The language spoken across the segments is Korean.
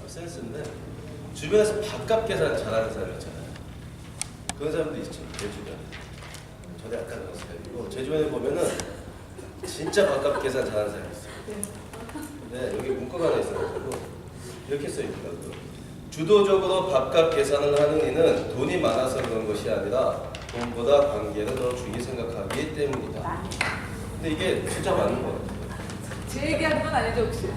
센스인데 주변에서 밥값 계산 잘하는 사람 있잖아요. 그런 사람도 있죠. 제 주변에. 저도 약간 그런 스타일이고 제 주변에 보면은 진짜 밥값 계산 잘하는 사람이 있어요. 네, 여기 문구가 하나 있어가지고 이렇게 써있더라고요. 주도적으로 밥값 계산을 하는 이는 돈이 많아서 그런 것이 아니라 돈보다 관계를 더 중히 생각하기 때문이다. 근데 이게 진짜 맞는 것 같아요. 제 얘기하는 건 아니죠 혹시?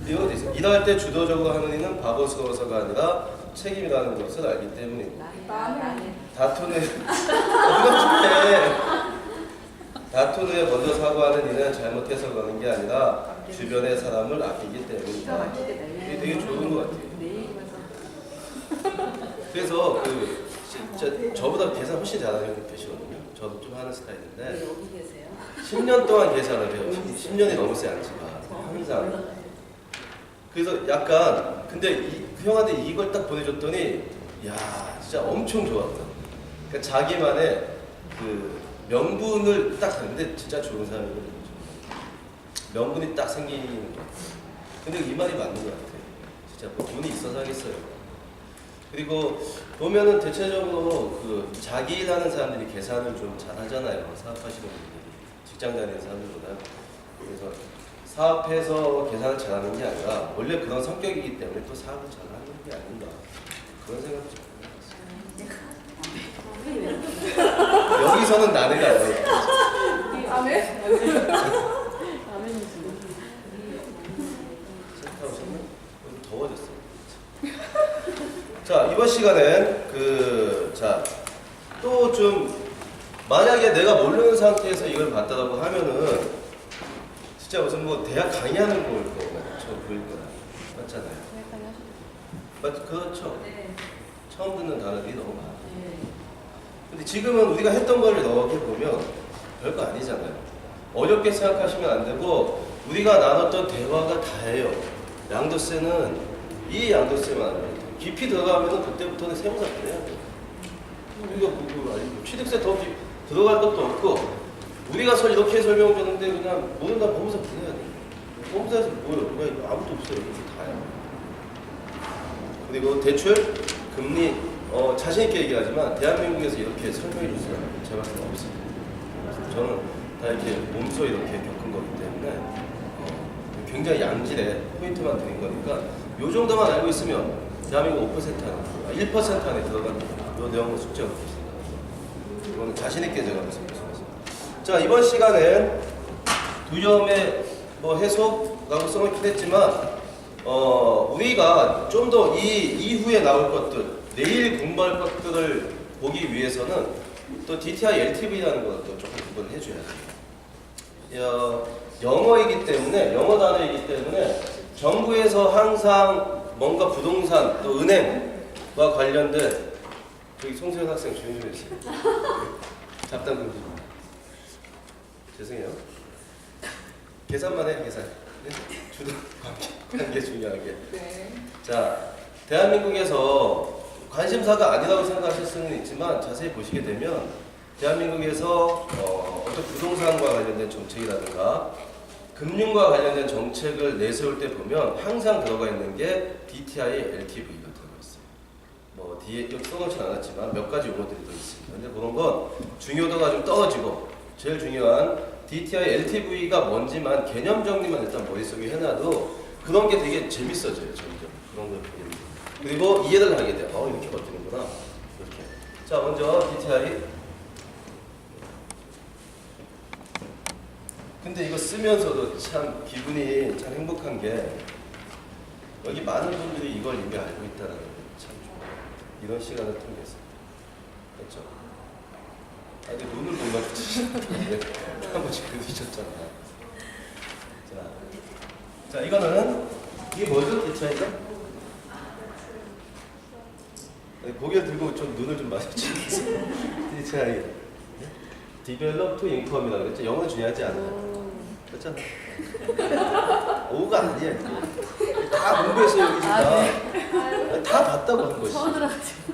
이거 어디 있어요? 일할 때 주도적으로 하는 이는 바보스러워서가 아니라 책임이라는 것을 알기 때문이다. 다투는 다투는 후에 먼저 사과하는 이는 잘못해서 그러는 게 아니라 주변의 사람을 아끼기 때문이다. 이게 되게 좋은 것 같아요. 그래서 그 진짜 저보다 계산 훨씬 잘하는 분 계시거든요. 저도 좀 하는 스타일인데 여기 계세요? 10년 동안 계산을 해요. 10년이 넘었어요 않지만 항상. 그래서 약간 근데 그 형한테 이걸 딱 보내줬더니 야 진짜 엄청 좋았다. 그러니까 자기만의 그 명분을 딱 하는데 진짜 좋은 사람이거든요. 명분이 딱 생기는 것 같아요. 근데 이 말이 맞는 것 같아요. 진짜 뭐 돈이 있어서 하겠어요. 그리고 보면은 대체적으로 그 자기 일하는 사람들이 계산을 좀 잘하잖아요. 사업하시는 분들이 직장 다니는 사람들보다. 그래서 사업해서 계산을 잘하는 게 아니라 원래 그런 성격이기 때문에 또 사업을 잘하는 게 아닌가 그런 생각도 좀 해봤어요. 여기서는 나는 가요. 아멘? 아멘이지. 오셨나? 더워졌어요. 자 이번 시간엔 또 좀 만약에 내가 모르는 상태에서 이걸 봤다라고 하면은 진짜 무슨 뭐 대학 강의하는 거일 거처럼 보일 거야. 맞잖아요. 그렇죠. 네. 처음 듣는 단어들이 너무 많아. 근데 지금은 우리가 했던 걸 이렇게 보면 별거 아니잖아요. 어렵게 생각하시면 안 되고 우리가 나눴던 대화가 다예요. 양도세는 이 양도세만 하면 깊이 들어가면 그때부터는 세무사 해야 돼요. 우리가 취득세 더 들어갈 것도 없고 우리가 이렇게 설명해줬는데 그냥 모든 다 법무사 보내야 돼. 법무사에서 뭐예요? 그냥 아무도 없어요. 이게 다야. 그리고 대출, 금리 자신 있게 얘기하지만 대한민국에서 이렇게 설명해 줄 사람은 제가 없어요. 저는 다 이렇게 몸소 이렇게 겪은 거기 때문에 굉장히 양질의 포인트만 드린 거니까 요 정도만 알고 있으면 대한민국 5% 안에 1% 안에 들어가는 요 내용을 숙제하고 계십니다. 이거는 자신 있게 제가 말씀드렸습니다. 자 이번 시간엔 두려움의 해소라고 써놓긴 했지만 우리가 좀 더 이후에 나올 것들 내일 공부할 것들을 보기 위해서는 또 DTI LTV라는 것도 조금 구분을 해줘야 돼요. 영어이기 때문에 영어 단어이기 때문에 정부에서 항상 뭔가 부동산 또 은행과 관련된 저기 송세현 학생 조용히 좀 해주세요. 잡담 금지. 죄송해요. 계산만 해 계산. 주도 관계 중요하게. 네. 자 대한민국에서 관심사가 아니라고 생각하실 수는 있지만 자세히 보시게 되면 대한민국에서 어떤 부동산과 관련된 정책이라든가 금융과 관련된 정책을 내세울 때 보면 항상 들어가 있는 게 DTI LTV가 들어가 있어요. 뭐 뒤에 여기 써놓진 않았지만 몇 가지 용어들이 더 있습니다. 근데 그런 건 중요도가 좀 떨어지고 제일 중요한 DTI LTV가 뭔지만 개념 정리만 일단 머릿속에 해놔도 그런 게 되게 재밌어져요. 점점 그런 걸 보게 됩니다. 그리고 이해를 하게 돼요. 이렇게 버티는구나. 이렇게. 자 먼저 DTI. 근데 이거 쓰면서도 참 기분이 참 행복한 게 여기 많은 분들이 이걸 이미 알고 있다는 게 참 좋아요. 이런 시간을 통해서. 그렇죠? 근데 눈을 못 마주치시는데 한 번씩 그러셨잖아. 자 이거는 이게 뭐죠? DTI가? 고개를 들고 좀 눈을 좀 마주치세요. DTI. Develop to Income이라고 그랬죠? 영어는 중요하지 않아요. 그렇잖아. 오가 아니야. 다 공부해서 여기 지금 다 봤다고 한 거지. 처음 들어가지고.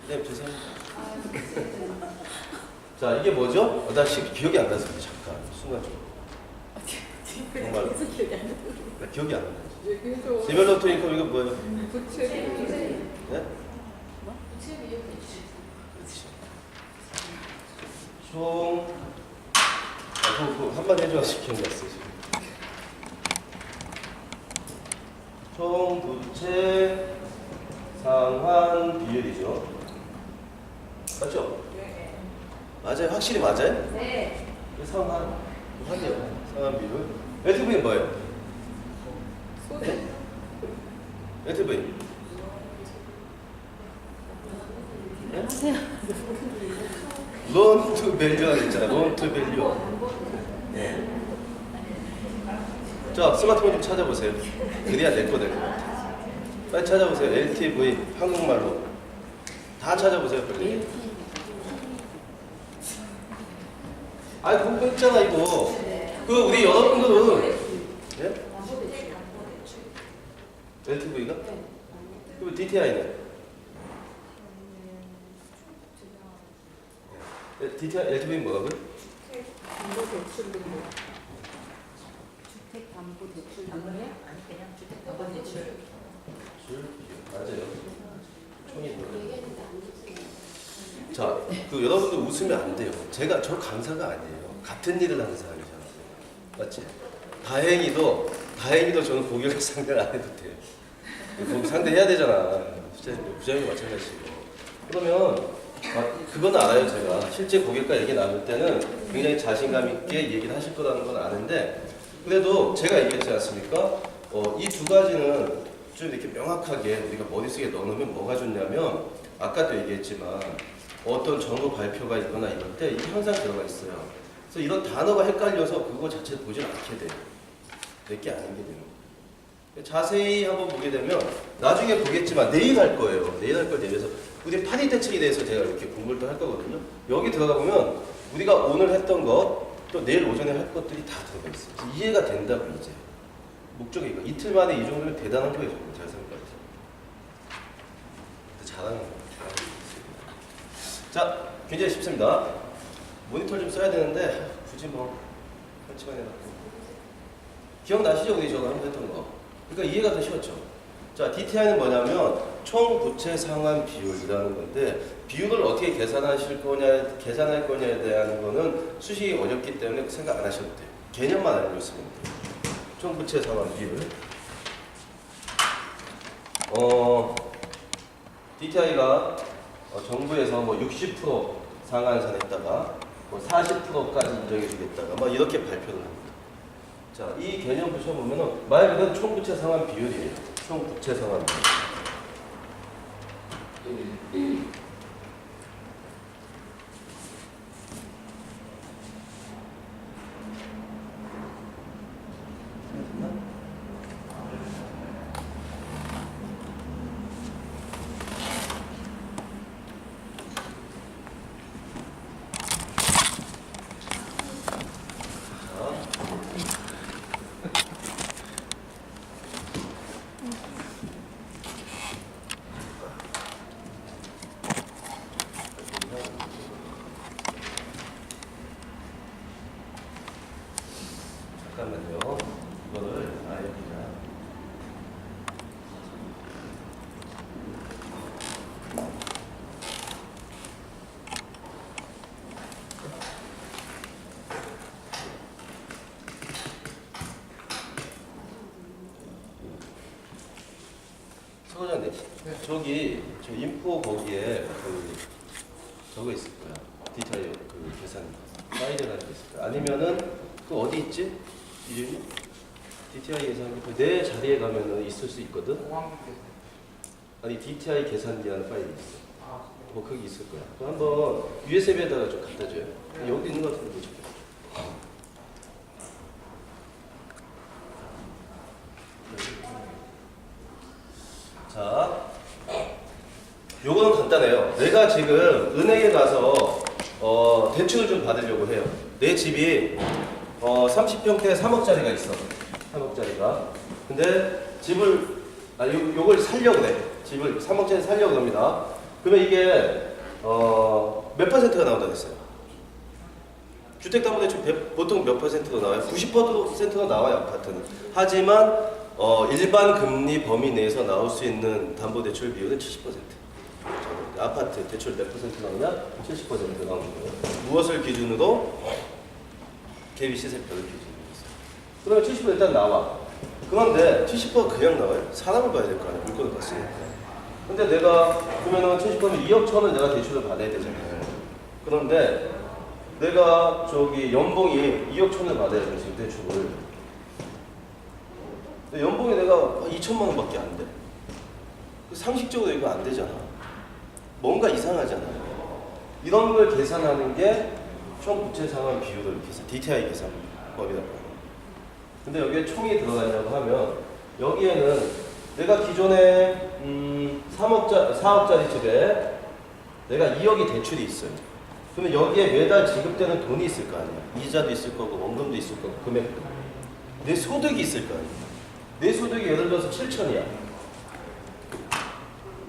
네, 죄송합니다. 자, 이게 뭐죠? 나 지금 기억이 안 나서 잠깐 순간적으로. 정말 계속 기억이 안 나. 기억이 안 나요. 얘기해줘. 디벨로퍼 인컴 이거 뭐예요? 부채. 네? 총 한번 해줘야지 기억났어 지금. 총 부채 상환 비율이죠. 맞죠? 네. 맞아요. 확실히 맞아요? 네. 상환 상환 비율. LTV는 뭐예요? 소득. LTV. 론 투 밸류가 있잖아. 론 투 밸류. 네. 자, 스마트폰 좀 찾아보세요. 그래야 내 거 될 것 같아. 빨리 찾아보세요. LTV 한국말로 다 찾아보세요. 빨리. 아니 그거 있잖아 이거. 그 우리 여러분들은 예? LTV가? 그리고 DTI는? DTI, LTV는 뭐라고요? 주택담보대출 아니 그냥 주택담보대출. 맞아요. 총이 뭐예요? 자, 그 여러분들 웃으면 안 돼요. 저 강사가 아니에요. 같은 일을 하는 사람이잖아요. 맞지? 다행히도 저는 고객을 상대를 안 해도 돼요. 고객 상대해야 되잖아. 부장님 마찬가지고. 그러면 그건 알아요. 제가 실제 고객과 얘기 나눌 때는 굉장히 자신감 있게 얘기를 하실 거라는 건 아는데, 그래도 제가 얘기했지 않습니까? 이 두 가지는 좀 이렇게 명확하게 우리가 머릿속에 넣어놓으면 뭐가 좋냐면, 아까도 얘기했지만 어떤 정보 발표가 있거나 이럴 때 이 항상 들어가 있어요. 그래서 이런 단어가 헷갈려서 그거 자체를 보지 않게 돼요. 내게 아닌 게 되는 거예요. 자세히 한번 보게 되면 나중에 보겠지만 내일 할 거예요. 내일 할 걸 대비해서 우리 파리 대책에 대해서 제가 이렇게 공부를 또 할 거거든요. 여기 들어가 보면 우리가 오늘 했던 것, 또 내일 오전에 할 것들이 다 들어가 있어요. 그래서 이해가 된다고 이제. 목적이 이거. 이틀 만에 이 정도면 대단한 거예요. 정말 잘 생각해요. 잘하는 거예요. 자, 굉장히 쉽습니다. 모니터를 좀 써야 되는데 굳이 뭐 설치만 해놨고. 기억나시죠? 우리 저거 한번 했던 거. 그러니까 이해가 더 쉬웠죠. 자, DTI는 뭐냐면 총 부채 상환 비율이라는 건데, 비율을 어떻게 계산할 거냐에 대한 거는 수식이 어렵기 때문에 생각 안 하셔도 돼요. 개념만 알고 있으면 돼요. 총 부채 상환 비율. DTI가 정부에서 뭐 60% 상한선했다가 뭐 40%까지 인정해 주겠다가 뭐 이렇게 발표를 합니다. 자, 이 개념 보셔보면은 말 그대로 총부채 상환 비율이에요. 총부채 상환 비율. 잠깐만요. 이거를 아예 그냥 서과장님, 저기 저 인포 거기에 저거 있을 거야. 디테일 그 계산 파일이라는 게 있을 거야. 아니면은 그 어디 있지? 이름이? DTI 계산기 내 자리에 가면은 있을 수 있거든. 아니 DTI 계산기라는 파일이 있어. 뭐 거기 있을 거야. 그거 한번 USB에다가 좀 갖다 줘요. 여기 있는 것 같은데 보죠. 자, 요거는 간단해요. 내가 지금 은행에 가서 대출을 좀 받으려고 해요. 내 집이 30평대 3억짜리가 있어. 3억짜리가. 근데 집을 요걸 살려고 그래. 집을 3억짜리 살려고 합니다. 그러면 이게 몇 퍼센트가 나온다 그랬어요? 주택담보대출 보통 몇 %로 나와요? 90%가 나와요, 아파트는. 하지만 일반 금리 범위 내에서 나올 수 있는 담보대출 비율은 70%. 아파트 대출 몇 % 나오냐? 70% 나오는 거예요. 무엇을 기준으로? KB 시세표를 기준으로 했어요. 그러면 70% 일단 나와. 그런데 70%가 그냥 나와요. 사람을 봐야 될 거 아니에요. 물건을 봤으니까. 근데 내가 그러면은 70%면 2억 천을 내가 대출을 받아야 되잖아요. 그런데 내가 저기 연봉이 2억 천을 받아야 돼 지금 대출을. 근데 연봉이 내가 2천만 원밖에 안 돼. 상식적으로 이거 안 되잖아. 뭔가 이상하잖아요. 이런 걸 계산하는 게 총 부채 상환 비율을 계산, DTI 계산법이라고 해요. 근데 여기에 총이 들어가냐고 하면 여기에는 내가 기존에 4억짜리 집에 내가 2억이 대출이 있어요. 그러면 여기에 매달 지급되는 돈이 있을 거 아니야. 이자도 있을 거고 원금도 있을 거고 금액도. 내 소득이 있을 거 아니야. 내 소득이 예를 들어서 7천이야.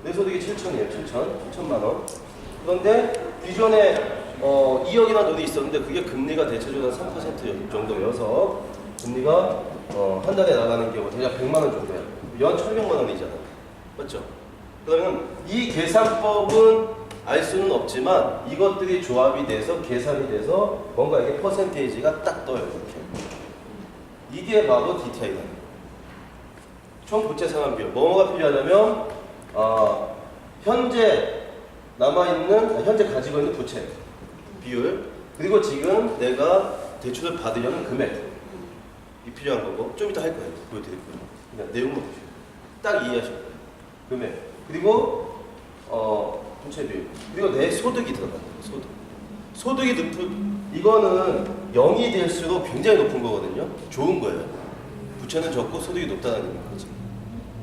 내 소득이 7천이에요. 7천만 원. 그런데 기존에 2억이나 돈이 있었는데 그게 금리가 대체적으로 3% 정도여서 금리가 한 달에 나가는 경우 대략 100만 원 정도야. 연 1,100만 원이잖아. 맞죠? 그러면 이 계산법은 알 수는 없지만 이것들이 조합이 돼서 계산이 돼서 뭔가 이게 퍼센테이지가 딱 떠요. 이렇게. 이게 바로 DTI다. 총 부채 상환 비율. 뭐가 필요하냐면 현재 남아있는, 현재 가지고 있는 부채 비율, 그리고 지금 내가 대출을 받으려는 금액, 이 필요한 거고, 좀 이따 할 거예요. 보여드릴 거예요. 그냥 내용만 보시면 딱 이해하실 거예요. 금액, 그리고 부채 비율, 그리고 내 소득이 들어간다. 소득이 높은, 이거는 0이 될수록 굉장히 높은 거거든요. 좋은 거예요. 부채는 적고 소득이 높다는 거지.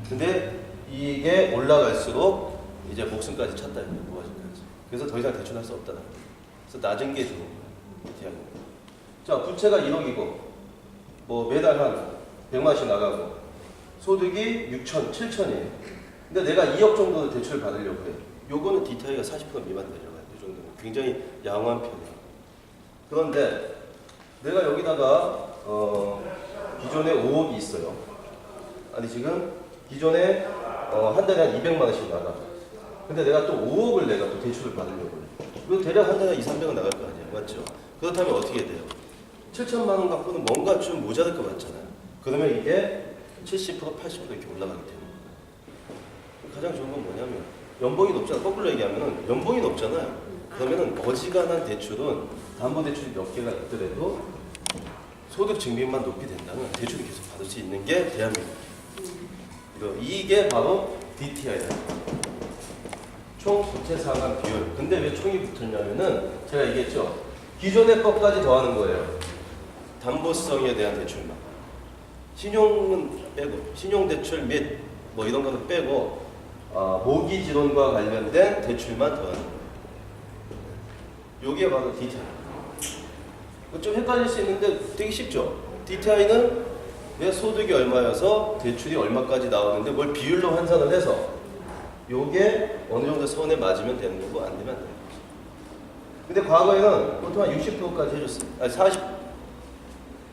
근데 이게 올라갈수록 이제 목숨까지 찼다 이거예요. 모아지까지. 그래서 더 이상 대출할 수 없다는 거예요. 그래서 낮은 게 좋은 거예요. 자, 부채가 1억이고 뭐 매달 한 100만원씩 나가고 소득이 6천, 7천이에요. 근데 내가 2억 정도 대출을 받으려고 해요. 요거는 DTI가 40% 미만 내려가요. 이 정도는 굉장히 양호한 편이에요. 그런데 내가 여기다가 기존에 5억이 있어요. 아니 지금 기존에 한 달에 한 200만 원씩 나가. 근데 내가 또 5억을 내가 또 대출을 받으려고 해요. 그럼 대략 한 달에 2, 300원 나갈 거 아니에요. 맞죠? 그렇다면 어떻게 돼요? 7천만 원 갖고는 뭔가 좀 모자랄 것 같잖아요. 그러면 이게 70%, 80% 이렇게 올라가게 되는 거예요. 가장 좋은 건 뭐냐면 연봉이 높잖아. 거꾸로 얘기하면 연봉이 높잖아요. 그러면은 어지간한 대출은 담보대출이 몇 개가 있더라도 소득 증빙만 높이 된다면 대출을 계속 받을 수 있는 게 대한민국이에요. 이게 바로 DTI다. 총 부채 상환 비율. 근데 왜 총이 붙었냐면은 제가 얘기했죠. 기존의 것까지 더하는 거예요. 담보성에 대한 대출만. 신용은 빼고, 신용대출 및 뭐 이런 거는 빼고 모기지론과 관련된 대출만 더하는 거예요. 요게 바로 DTI. 좀 헷갈릴 수 있는데 되게 쉽죠. DTI는 내 소득이 얼마여서 대출이 얼마까지 나오는데 뭘 비율로 환산을 해서 요게 어느 정도 선에 맞으면 되는 거고 안 되면 안 되는 거죠. 근데 과거에는 보통 한 60%까지 해줬어요. 아니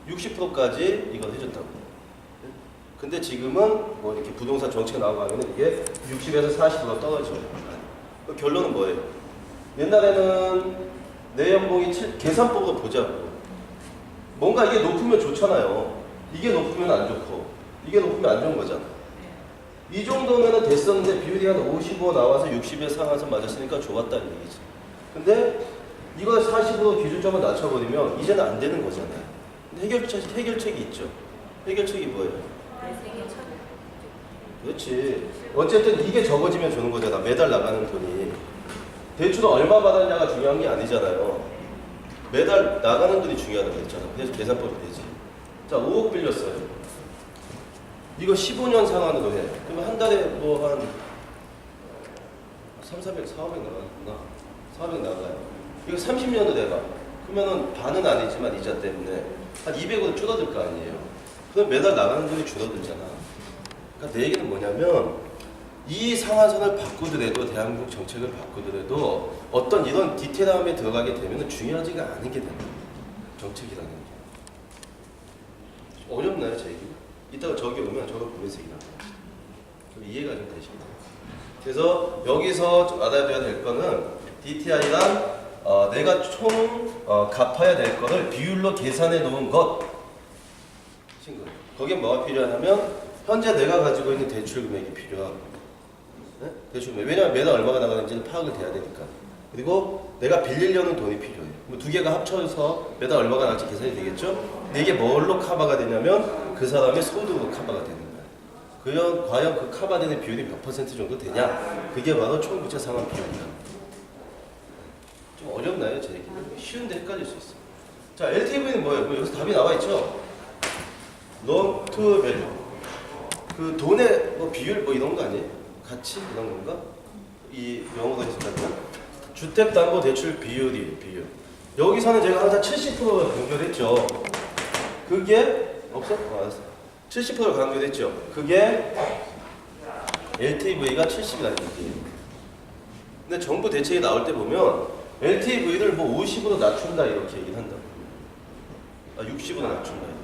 60%까지 이걸 해줬다고. 근데 지금은 뭐 이렇게 부동산 정책이 나오고 하면 이게 60에서 40%가 떨어져요. 그 결론은 뭐예요? 옛날에는 내 연봉이 계산법으로 보자고. 뭔가 이게 높으면 좋잖아요. 이게 높으면 안 좋고 이게 높으면 안 좋은 거잖아. 이 정도면 됐었는데 비율이 한 55 나와서 60에 상한선 맞았으니까 좋았다는 얘기지. 근데 이걸 40으로 기준점을 낮춰버리면 이제는 안 되는 거잖아요. 근데 해결책이 있죠. 해결책이 뭐예요? 그렇지. 어쨌든 이게 적어지면 좋은 거잖아. 매달 나가는 돈이. 대출을 얼마 받았냐가 중요한 게 아니잖아요. 매달 나가는 돈이 중요하다고 했잖아. 그래서 계산법이 되지. 자, 5억 빌렸어요. 이거 15년 상환으로 해. 그러면 한 달에 뭐 한 400 나가나? 400 나가요. 이거 30년도 내가. 그러면은 반은 아니지만 이자 때문에 한 200으로 줄어들 거 아니에요. 그럼 매달 나가는 돈이 줄어들잖아. 그러니까 내 얘기는 뭐냐면 이 상한선을 바꾸더라도 대한민국 정책을 바꾸더라도 어떤 이런 디테일함에 들어가게 되면 중요하지가 않은 게 된다. 정책이라는 게. 어렵나요, 제 얘기? 이따가 저기 오면 저거 보면서 얘기하고 좀 이해가 좀 되시나요? 그래서 여기서 알아둬야 될 거는 DTI란 내가 총 갚아야 될 거를 비율로 계산해 놓은 것. 거기에 뭐가 필요하냐면 현재 내가 가지고 있는 대출 금액이 필요하고, 네? 대출 금액. 왜냐하면 매달 얼마가 나가는지는 파악을 돼야 되니까. 그리고 내가 빌리려는 돈이 필요해요. 두 개가 합쳐서 매달 얼마가 나갈지 계산이 되겠죠? 근데 이게 뭘로 커버가 되냐면 그 사람의 소득으로 커버가 되는 거예요. 과연 그 커버되는 비율이 몇 퍼센트 정도 되냐? 그게 바로 총부채 상환 비율이다. 좀 어렵나요, 제 얘기는? 쉬운데 헷갈릴 수 있어요. 자, LTV는 뭐예요? 여기서 답이 나와 있죠? Loan to value. 그 돈의 뭐 비율 뭐 이런 거 아니에요? 가치 이런 건가? 이 영어로 해석하면 주택담보대출 비율이에요. 비율. 여기서는 제가 항상 70%를 강조했죠. 그게 없어? 알았어. 70%를 강조했죠. 그게 LTV가 70이라는 얘기예요. 근데 정부 대책이 나올 때 보면 LTV를 뭐 50으로 낮춘다 이렇게 얘기를 한다. 60으로 낮춘다 이렇게.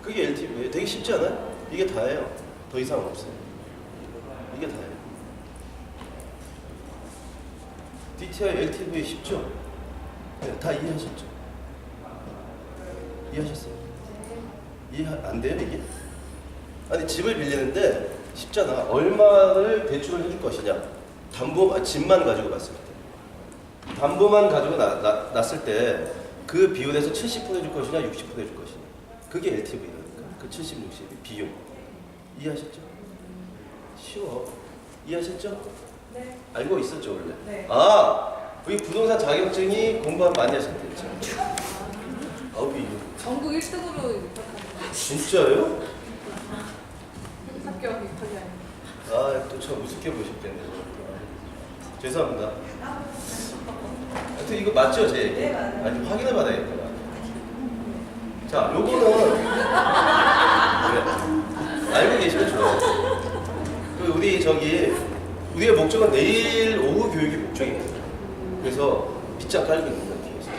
그게 LTV예요. 되게 쉽지 않아요? 이게 다예요. 더 이상 없어요. 이게 다예요. DTI, LTV 쉽죠? 네, 다 이해하셨죠? 이해하셨어요? 이해 안 돼요, 이게? 아니, 집을 빌리는데 쉽잖아. 얼마를 대출을 해줄 것이냐? 집만 가지고 봤을 때. 담보만 가지고 놨을 때 그 비율에서 70% 해줄 것이냐, 60% 해줄 것이냐. 그게 LTV라니까. 그 70, 60이 비용. 이해하셨죠? 쉬워. 이해하셨죠? 네. 알고 있었죠, 원래? 네. 우리 부동산 자격증이 공부 많이 하셨댔죠? 전국 1등으로 입학한 진짜요? 합격 입학이 아니고. 또 저 우습게 보셨겠네요. 죄송합니다. 하여튼 이거 맞죠, 제 얘기? 네, 맞아요. 아니, 확인을 받아야겠다. 자, 요거는 네. 알고 계시면 좋아요. 우리의 목적은 내일 오후 교육이 목적입니다. 그래서 빗장 깔고 있는 거예요, 뒤에서.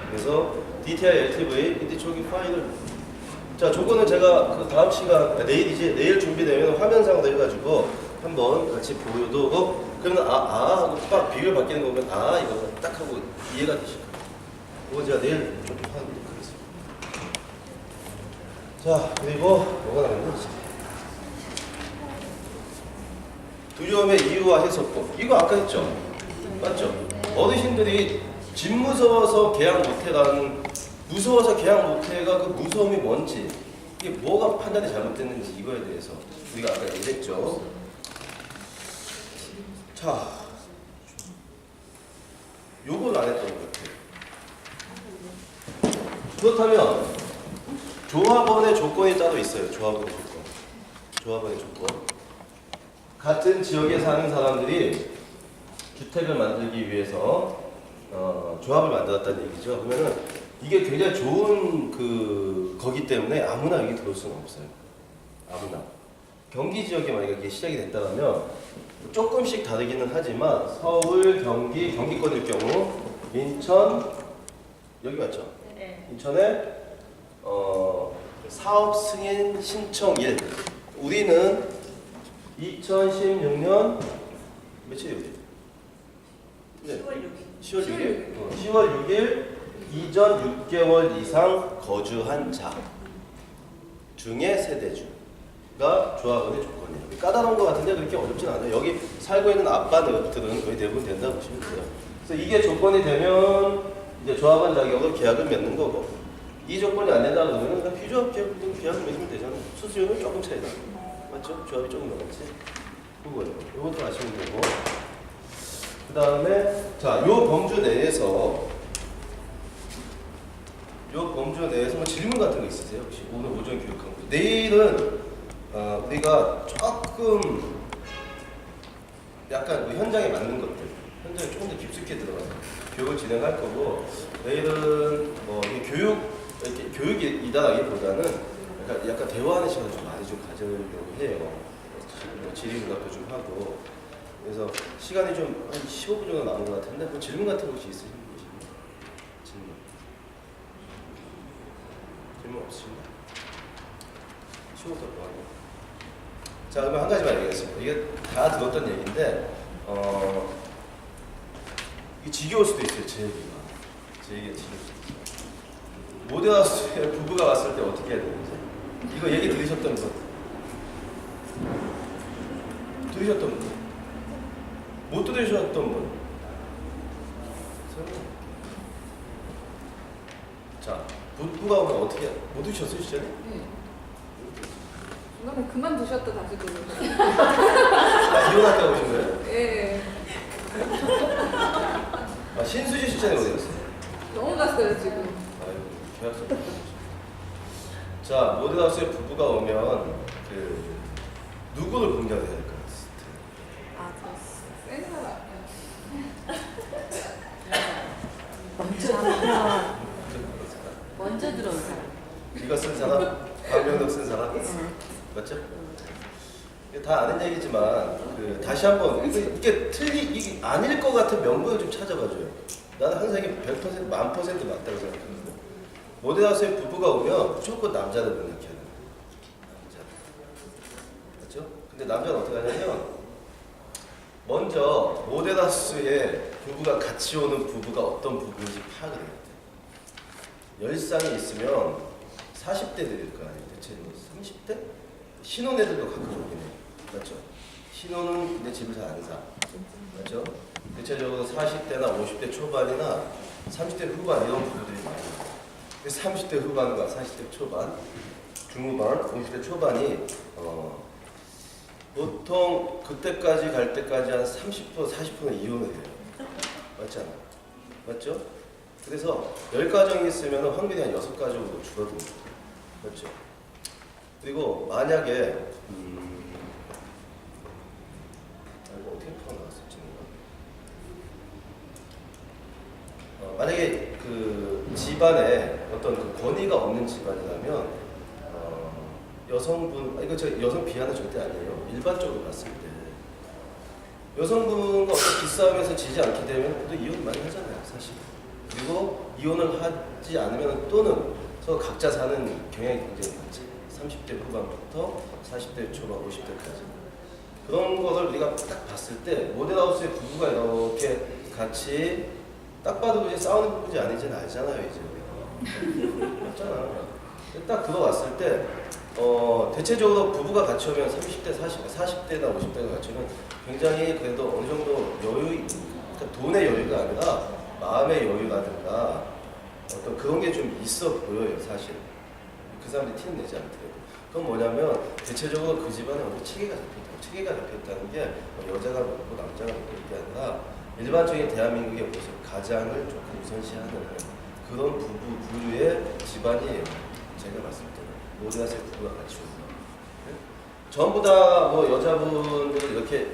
그래서 DTI, LTV, 근데 저기 파일을. 자, 저거는 제가 그 다음 시간, 내일 준비되면 화면상으로 해가지고 한번 같이 보여도, 그러면 하고 딱 비율 바뀌는 거 보면 이거 딱 하고 이해가 되실 거예요. 이거 제가 내일 좀 하도록 하겠습니다. 자, 그리고 뭐가 나왔냐? 두려움의 이유와 해석법. 이거 아까 했죠? 맞죠? 어르신들이 집 무서워서 계약 못해라는, 무서워서 계약 못해가 그 무서움이 뭔지, 이게 뭐가 판단이 잘못됐는지 이거에 대해서 우리가 아까 얘기했죠. 자, 요걸 안 했던 것 같아요. 그렇다면 조합원의 조건이 따로 있어요. 조합원의 조건. 같은 지역에 사는 사람들이 주택을 만들기 위해서 조합을 만들었다는 얘기죠. 그러면은 이게 굉장히 좋은 거기 때문에 아무나 여기 들어올 수는 없어요. 아무나. 경기 지역에 만약에 이게 시작이 됐다면 조금씩 다르기는 하지만 서울, 경기권일 경우 인천 여기 맞죠? 네. 인천에 사업 승인 신청일. 우리는 2016년 며칠이에요? 네. 10월 6일. 10월 6일 이전 6개월 이상 거주한 자 중에 세대주가 조합원의 조건이에요. 까다로운 것 같은데 그렇게 어렵진 않아요. 여기 살고 있는 아빠들은 거의 대부분 된다고 보시면 돼요. 그래서 이게 조건이 되면 이제 조합원 자격으로 계약을 맺는 거고, 이 조건이 안 된다 그러면 그냥 비조합 계약을 맺으면 되잖아요. 수수료는 조금 차이나. 맞죠? 조합이 조금 넘었지. 그거예요. 이것도 아시면 되고. 그 다음에 자, 요 범주 내에서 뭐 질문 같은 거 있으세요? 혹시 오늘 오전 교육한 거. 내일은 우리가 조금 약간 현장에 맞는 것들, 현장에 조금 더 깊숙이 들어가서 교육을 진행할 거고, 내일은 뭐 교육이다라기보다는 약간 대화하는 시간을 좀 많이 좀 가지려고 해요. 뭐 질의응답도 좀 하고. 그래서 시간이 좀 한 15분 정도 남은 것 같은데 뭐 질문 같은 거 혹시 있으신 분 계시나요? 질문. 질문 없으신가요? 15분 동안. 자, 그러면 한 가지만 얘기하겠습니다. 이게 다 들었던 얘기인데, 이게 지겨울 수도 있어요, 제 얘기가. 제 얘기가 지겨울 수도 있어요. 모델하우스에 부부가 왔을 때 어떻게 해야 되는지. 이거 얘기 들으셨던 분? 들으셨던 분? 못 들으셨던 분? 자, 부부가 오면 어떻게, 못 들으셨어요, 시절에? 네. 중간에 그만두셨다 다시 들으세요. 아, 이혼할까 보신 거예요? 예. 아, 신수지 실장이 어디 갔어요? 넘어갔어요 지금. 아이고, 계약서. 자, 모델하우스에 부부가 오면 누구를 공략해야 될까? 센 사람. 먼저 들어온 사람. 이거 쓴 사람? 박명덕 쓴 사람? 맞죠? 이게 다 아는 얘기지만 다시 한번 이게 이게 아닐 것 같은 명분을 좀 찾아봐줘요. 나는 항상 이게 100% 1000% 맞다고 생각하는데 모델하우스에 부부가 오면 무조건 남자를 공략해야 돼요. 남자. 맞죠? 근데 남자는 어떻게 하냐면 먼저 모델하우스에 부부가 같이 오는 부부가 어떤 부부인지 파악을 해야 돼. 10쌍이 있으면 40대들일 거 아니에요. 대체 뭐 30대? 신혼애들도 가끔 오긴 해요. 맞죠? 신혼은 근데 집을 잘 안 사. 맞죠? 대체적으로 40대나 50대 초반이나 30대 후반 이런 부부들이 많이 있어요. 30대 후반과 40대 초반, 중후반, 50대 초반이 보통 그때까지 갈 때까지 한 30%, 40%는 이혼을 해요. 맞지 않아요? 맞죠? 그래서 10가정이 있으면 확률이 한 6가정으로 줄어듭니다. 맞죠? 그리고 만약에 이거 어떻게 풀어나왔을지 만약에 그 집안에 어떤 그 권위가 없는 집안이라면 여성분, 이거 제가 여성 비하는 절대 아니에요. 일반적으로 봤을 때 여성분과 어떤 기싸움에서 지지 않게 되면 또 이혼 많이 하잖아요, 사실. 그리고 이혼을 하지 않으면 또는 서로 각자 사는 경향이 굉장히 많지. 30대 후반부터 40대 초반, 50대까지. 그런 것을 우리가 딱 봤을 때 모델하우스의 부부가 이렇게 같이 딱 봐도 이제 싸우는 부부지 아닌지는 알잖아요, 이제 우리가. 맞잖아. 딱 들어왔을 때 대체적으로 부부가 같이 오면 30대, 40대나 50대가 같이 오면 굉장히 그래도 어느 정도 여유, 그러니까 돈의 여유가 아니라 마음의 여유라든가 어떤 그런 게 좀 있어 보여요, 사실. 그 사람들이 티는 내지 않더라도. 그건 뭐냐면 대체적으로 그 집안에 어느 체계가 잡혔다고. 체계가 잡혔다는 게 여자가 먹고 남자가 먹고 이게 아니라 일반적인 대한민국의 모습, 가장을 조금 우선시하는 그런 부류의 집안이에요. 제가 봤을 때는. 모델하우스의 부부가 같이 오고. 네? 전부 다 뭐 여자분들을 이렇게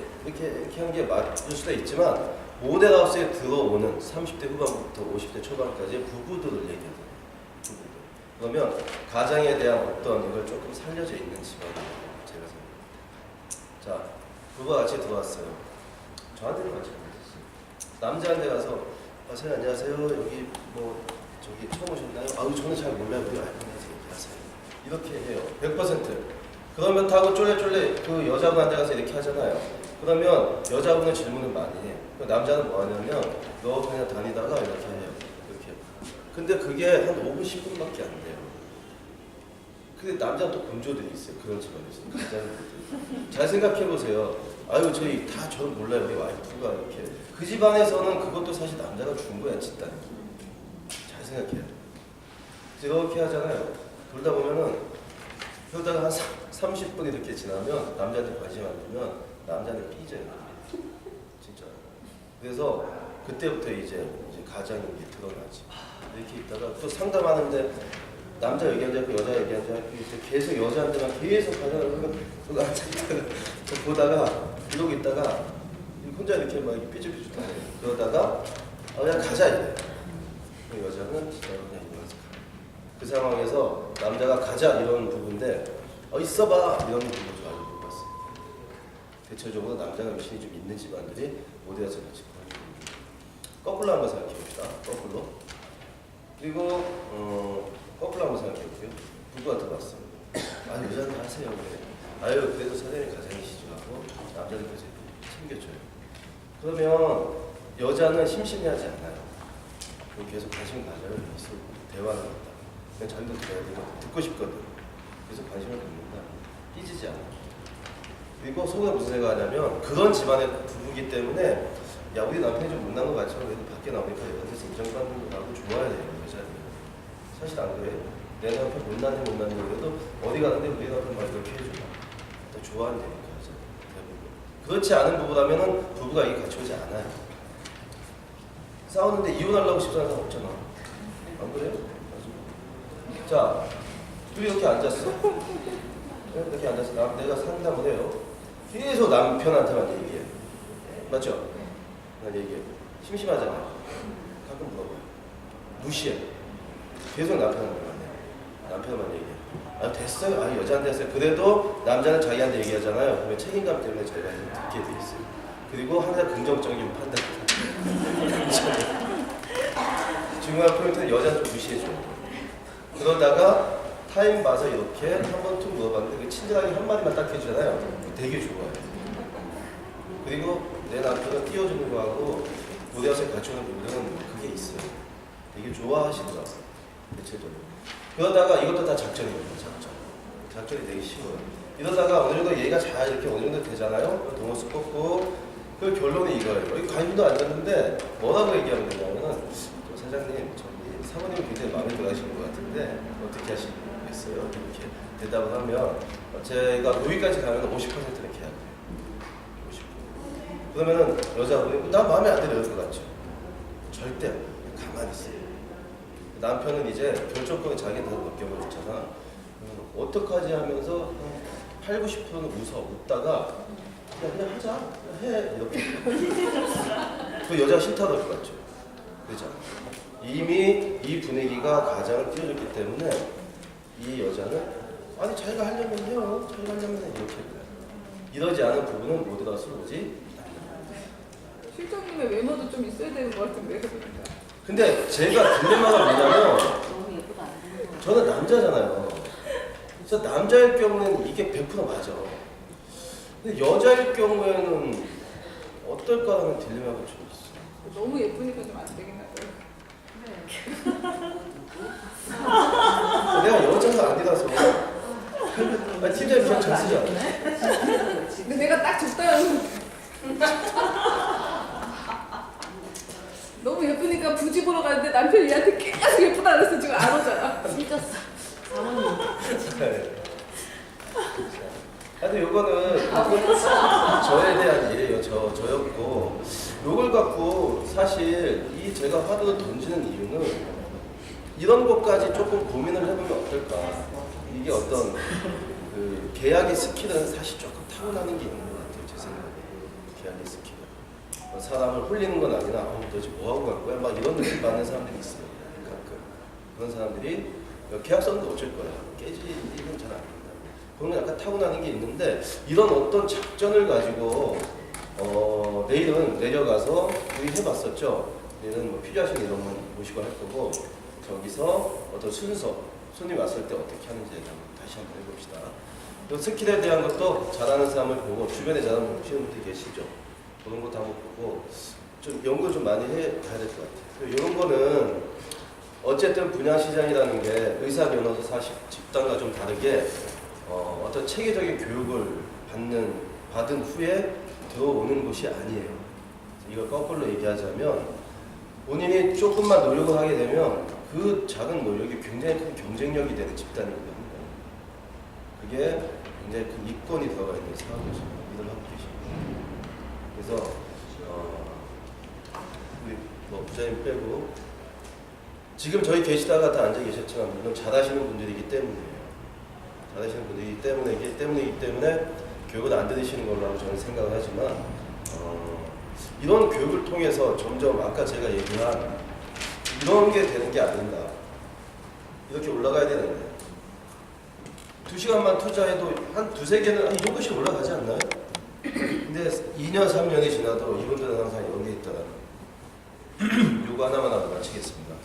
한 게 맞을 수도 있지만 모델하우스에 들어오는 30대 후반부터 50대 초반까지의 부부들을 얘기하는 거예요. 부부들. 그러면 가장에 대한 어떤 이걸 조금 살려져 있는 집안이라고 제가 생각합니다. 자, 부부가 같이 들어왔어요. 저한테는 마찬가지였어요. 남자한테 가서 선생님 안녕하세요. 여기 뭐 저기 처음 오셨나요? 아유 저는 잘 몰라요. 우리 와이프한테 얘기하세요. 이렇게 해요. 100%. 그러면 타고 쫄래쫄래 그 여자분한테 가서 이렇게 하잖아요. 그러면 여자분은 질문을 많이 해요. 남자는 뭐 하냐면 너 그냥 다니다가 이렇게 해요. 이렇게. 근데 그게 한 5분, 10분밖에 안 돼요. 근데 남자는 또 군조들이 있어요. 그런 집안이 있어요. 가장들이. 잘 생각해 보세요. 아유 저희 다 저는 몰라요. 우리 와이프가 이렇게. 그 집안에서는 그것도 사실 남자가 준 거야, 집단. 잘 생각해요. 이렇게 하잖아요. 그러다 보면은 그러다가 한 30분 이렇게 지나면 남자한테 관심 안 주면 남자는 삐져요. 진짜. 그래서 그때부터 이제 가장이 이게 드러나지. 이렇게 있다가 또 상담하는데 남자 얘기하지 않고 여자 얘기하지 않고 계속 여자한테만 계속 가장을 그거 앉아있다가 보다가 이러고 있다가 혼자 이렇게 막 삐죽삐죽 다녀요. 그러다가 그냥 가자 이래. 그 여자는 진짜 그냥 이러면서 가. 그 상황에서 남자가 가자 이런 부분인데 있어봐 이런 부분을 좀 알고 못 봤어요. 대체적으로 남자가 미신이 좀 있는 집안들이 모델하우스 같이 거꾸로 한번 생각해 봅시다. 거꾸로. 그리고 거꾸로 한번 생각해볼게요. 부부가 들어왔어. 아 여자는 하세요. 그래. 아유 그래도 사장님 가장이시죠 하고 남자들까지 챙겨줘요. 그러면 여자는 심심해하지 않아요. 계속 관심 가져요. 계속 대화를 한다. 그냥 자기도 들어야 되고 듣고 싶거든. 계속 관심을 갖는다. 삐지지 않아. 그리고 속에 무슨 생각을 하냐면 그런 집안의 부부기 때문에 야 우리 남편이 좀 못난 것 같지만 그래도 밖에 나오니까 여자한테서 인정받는 거 나고 좋아야 돼요. 여자는. 사실 안 그래요. 내 남편 못났네 그래도 어디 가는데 우리 남편 말 그렇게 해줘. 더 좋아한다니까 대부분. 그렇지 않은 부부라면 부부가 이게 같이 오지 않아요. 싸우는데 이혼하려고 싶어하는 사람 없잖아. 안 그래요? 맞아. 자, 둘이 이렇게 앉았어. 이렇게 앉았어. 내가 상담을 해요. 계속 남편한테만 얘기해. 맞죠? 난 얘기해. 심심하잖아요. 가끔 물어봐요. 무시해. 계속 남편한테만 해. 남편만 얘기해. 아 됐어요. 아 여자한테 했어요. 그래도 남자는 자기한테 얘기하잖아요. 그러면 책임감 때문에 저희가 듣게 돼 있어요. 그리고 항상 긍정적인 판단. 중요한 포인트는 여자는 좀 무시해줘요. 그러다가 타임 봐서 이렇게 한 번 툭 물어봤는데 친절하게 한마디만 딱 해주잖아요. 되게 좋아요. 그리고 내 남편을 띄워주는 거하고 무대에서 같이 오는 분들은 그게 있어요. 되게 좋아하시더라고요. 대체적으로. 그러다가 이것도 다 작전입니다. 작전이 되게 쉬워요. 이러다가 어느 정도 얘기가 잘 이렇게 어느 정도 되잖아요. 동호수 뽑고 그 결론이 이거예요. 여기 관심도 안 줬는데 뭐라고 얘기하면 되냐면은 사장님 저기 사모님이 굉장히 마음에 들어 하시는 것 같은데 어떻게 하시겠어요? 이렇게 대답을 하면 제가 노위까지 가면 50%는 계약해요. 50%. 그러면은 여자분이 나 마음에 안 들어 이럴 것 같죠? 절대 안 돼요. 가만히 있어요. 남편은 이제 결정권을 자기한테 다 맡겨버렸잖아. 어떡하지 하면서 8, 90%는 웃다가 그냥 하자 해 이렇게 그 여자가 싫다 그럴 것 같죠. 그죠? 이미 이 분위기가 가장을 띄워줬기 때문에 이 여자는 아니 자기가 하려면 해요. 자기가 하려면 해 이렇게 해요. 이러지 않은 부분은 모두가 술오지. 실장님의 외모도 좀 있어야 되는 것 같은데 그러니까. 근데 제가 딜레마가 뭐냐면 저는 남자잖아요. 그래서 남자일 경우에는 이게 100% 맞아. 근데 여자일 경우에는 어떨까라는 딜레마가 좀 있어. 너무 예쁘니까 좀 안 되긴 하더라고요. 내가 여자가 아니라서 팀장님 그냥 잘 쓰지 않아? 근데 내가 딱 적당한 너무 예쁘니까 부지 보러 가는데 남편이 얘한테 계속 예쁘다 그래서 지금 안 오잖아. 찢었어. 사모님. 근데 요거는 저에 대한 일이에요. 저였고 요걸 갖고 사실 이 제가 화두를 던지는 이유는 이런 것까지 조금 고민을 해보면 어떨까. 이게 어떤 그 계약의 스킬은 사실 조금 타고나는 게 있는 것 같아요. 제 생각에. 계약의 스킬은. 사람을 홀리는 건 아니라 너 지금 뭐하고 갈 거야? 막 이런 느낌 받는 사람들이 있어요. 가끔. 그런 사람들이 계약서는 어쩔 거야. 깨지는 잘 안 된다. 그런 약간 타고나는 게 있는데 이런 어떤 작전을 가지고 내일은 내려가서 우리 해봤었죠. 내일은 뭐 필요하신 이런 건 모시고 할 거고 저기서 어떤 순서 손님 왔을 때 어떻게 하는지 다시 한번 해봅시다. 또 스킬에 대한 것도 잘하는 사람을 보고 주변에 잘하는 분들 계시죠. 그런 것도 한번 보고 좀 연구를 좀 많이 해봐야 될 것 같아요. 이런 거는 어쨌든 분야시장이라는 게 의사, 변호사, 사실 집단과 좀 다르게 어떤 체계적인 교육을 받은 후에 들어오는 것이 아니에요. 이걸 거꾸로 얘기하자면 본인이 조금만 노력을 하게 되면 그 작은 노력이 굉장히 큰 경쟁력이 되는 집단이거든요. 그게 굉장히 큰 이권이 들어가 있는 사람이죠. 일을 하고 계십니다. 그래서 우리 뭐 부장님 빼고 지금 저희 계시다가 다 앉아 계셨지만 물론 잘하시는 분들이기 때문이에요. 잘하시는 분들이기 때문에 교육을 안 들으시는 걸로 하고 저는 생각을 하지만 이런 교육을 통해서 점점 아까 제가 얘기한 이런 게 되는 게 아닌가. 이렇게 올라가야 되는데 2시간만 투자해도 한 두세 개는 이 정도씩 올라가지 않나요? 근데 2년, 3년이 지나도 이분들은 항상 이런 게 있더라고요. 요거 하나만 하고 마치겠습니다.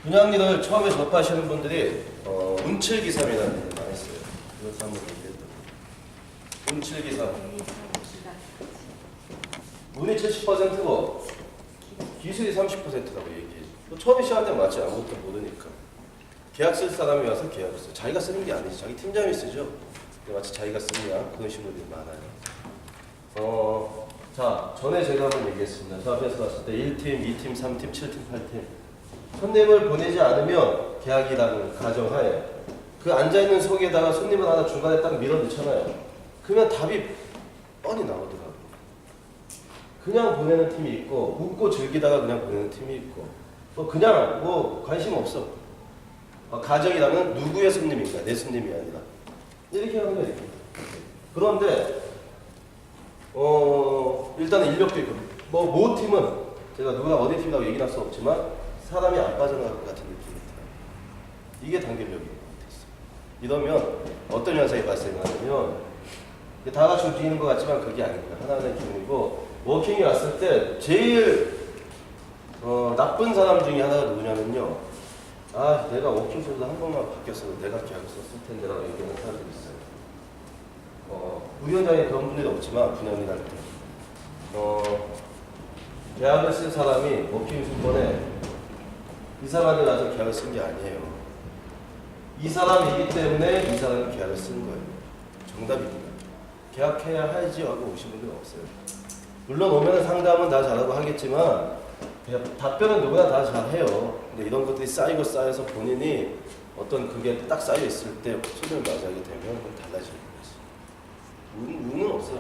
분양일을 처음에 접하시는 분들이 운칠기삼이라는 얘기를 많이 써요. 이것도 한번 얘기해볼게요. 운칠기삼. 운이 70%고 기술이 30%라고 얘기해요. 또 처음에 시작할 때 마치 아무것도 모르니까. 계약 쓸 사람이 와서 계약을 써요. 자기가 쓰는 게 아니지. 자기 팀장이 쓰죠. 마치 자기가 쓰냐 그런 식으로 많아요. 자, 전에 제가 한번 얘기했습니다. 저 앞에서 봤을 때 1팀, 2팀, 3팀, 7팀, 8팀. 손님을 보내지 않으면 계약이라는 가정하에 그 앉아있는 속에다가 손님을 하나 중간에 딱 밀어넣잖아요. 그러면 답이 뻔히 나오더라고요. 그냥 보내는 팀이 있고 웃고 즐기다가 그냥 보내는 팀이 있고 또 그냥 뭐 관심 없어. 가정이라면 누구의 손님인가? 내 손님이 아니라 이렇게 하는 거예요. 그런데 일단 인력도 있고 모 팀은 제가 누가 어디 팀이라고 얘기는 할 수 없지만 사람이 안 빠져나갈 것 같은 느낌이 들어요. 이게 단결력인 것 같았어요. 이러면 어떤 현상이 발생하냐면 다 같이 움직이는 것 같지만 그게 아닙니다. 하나하나의 기능이고 워킹이 왔을 때 제일 나쁜 사람 중에 하나가 누구냐면요. 아, 내가 워킹 소리도 한 번만 바뀌었어도 내가 계약을 썼을 텐데 라고 얘기하는 사람들이 있어요. 우리 현장에 그런 분들이 없지만 분양일 할 때 계약을 쓴 사람이 워킹 순번에 이 사람이 나서 계약을 쓴 게 아니에요. 이 사람이기 때문에 이 사람이 계약을 쓴 거예요. 정답입니다. 계약해야 하지 하고 오신 분들은 없어요. 물론 오면 상담은 다 잘하고 하겠지만 답변은 누구나 다 잘해요. 근데 이런 것들이 쌓이고 쌓여서 본인이 어떤 그게 딱 쌓여 있을 때 손을 맞이하게 되면 그건 달라지는 거지. 운은 없어요.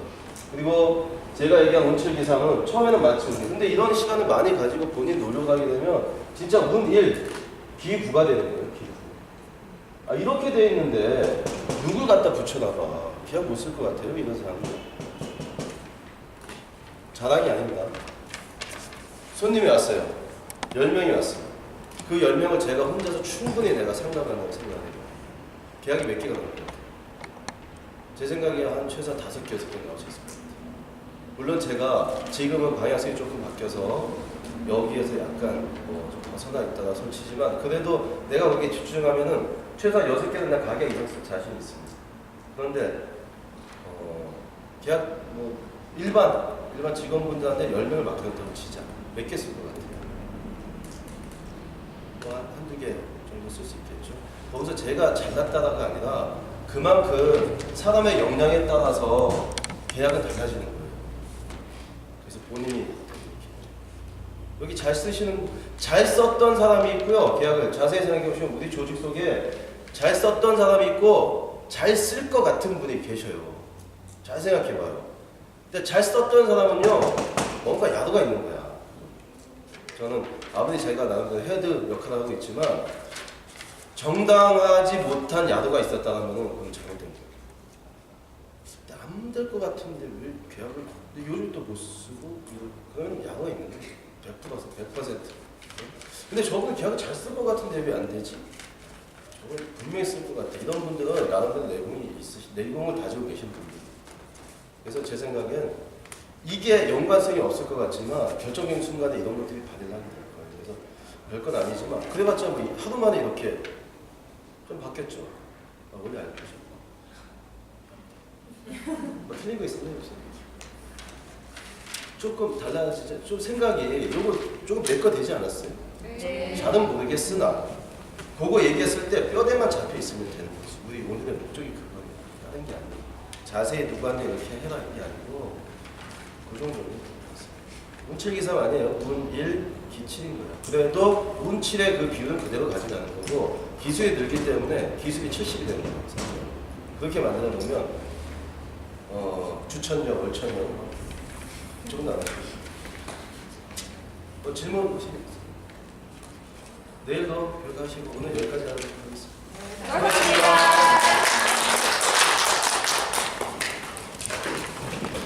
그리고 제가 얘기한 운칠기삼은 처음에는 맞지 운이. 근데 이런 시간을 많이 가지고 본인 노력하게 되면 진짜 운 1, 기9가 되는 거예요. 기9. 이렇게 돼 있는데 누굴 갖다 붙여놔봐. 계약 못 쓸 것 같아요. 이런 사람은. 자랑이 아닙니다. 손님이 왔어요. 10명이 왔어요. 그 10명을 제가 혼자서 충분히 내가 상담한다고 생각해요. 계약이 몇 개가 나올 것 같아요? 제 생각에 한 최소 5개, 6개 나올 수 있을 것 같아요. 물론 제가 지금은 방향성이 조금 바뀌어서 여기에서 약간 좀 벗어나 있다가 손치지만 그래도 내가 거기에 집중하면은 최소한 6개는 나 가게 이상 쓸 자신이 있습니다. 그런데 계약 일반 직원분들한테 10명을 맡겼다고 치자. 몇 개 쓸 것 같아요? 한두 개 정도 쓸 수 있겠죠. 거기서 제가 잘났다가 아니라 그만큼 사람의 역량에 따라서 계약은 달라지는 거예요. 그래서 본인이 여기 잘 썼던 사람이 있고요. 계약을 자세히 생각해 보시면 우리 조직 속에 잘 썼던 사람이 있고 잘 쓸 것 같은 분이 계셔요. 잘 생각해 봐요. 근데 잘 썼던 사람은요, 뭔가 야도가 있는 거야. 저는 아무리 제가 나름대로 헤드 역할을 하고 있지만 정당하지 못한 야도가 있었다면 그건 잘못된 거예요. 남들 것 같은데 왜 계약을 근데 요즘 또 못 쓰고 그런 야도가 있는 거예요. 100%. 근데 저분 계약을 잘 쓴 것 같은데 왜 안 되지? 저분 분명히 쓸 것 같아. 이런 분들은 나름대로 내공을 가지고 계신 분들. 그래서 제 생각엔 이게 연관성이 없을 것 같지만 결정적인 순간에 이런 것들이 발휘를 하게 될 거예요. 그래서 별건 아니지만 그래봤자 뭐 하루 만에 이렇게 좀 바뀌었죠. 원래 알고 계셨고 뭐 틀린 거 있으면 해보세요. 조금 달라지죠. 좀 생각이 요거 조금 내 거 되지 않았어요? 네. 잘은 모르겠으나 그거 얘기했을 때 뼈대만 잡혀 있으면 되는 거지. 우리 오늘의 목적이 그거예요. 다른 게 아니에요. 자세히 누구한테 이렇게 해라 이게 아니고 그 정도는 운7기삼 아니에요. 운1, 기7인 거예요. 그래도 운7의 그 비율은 그대로 가져가는 거고 기술이 늘기 때문에 기술이 70이 되는 거예요. 그렇게 만들어 놓으면 주천력, 월천력 조금 나아요. 질문 하시겠어요? 내일도 별거 하시고 오늘 여기까지 하도록 하겠습니다.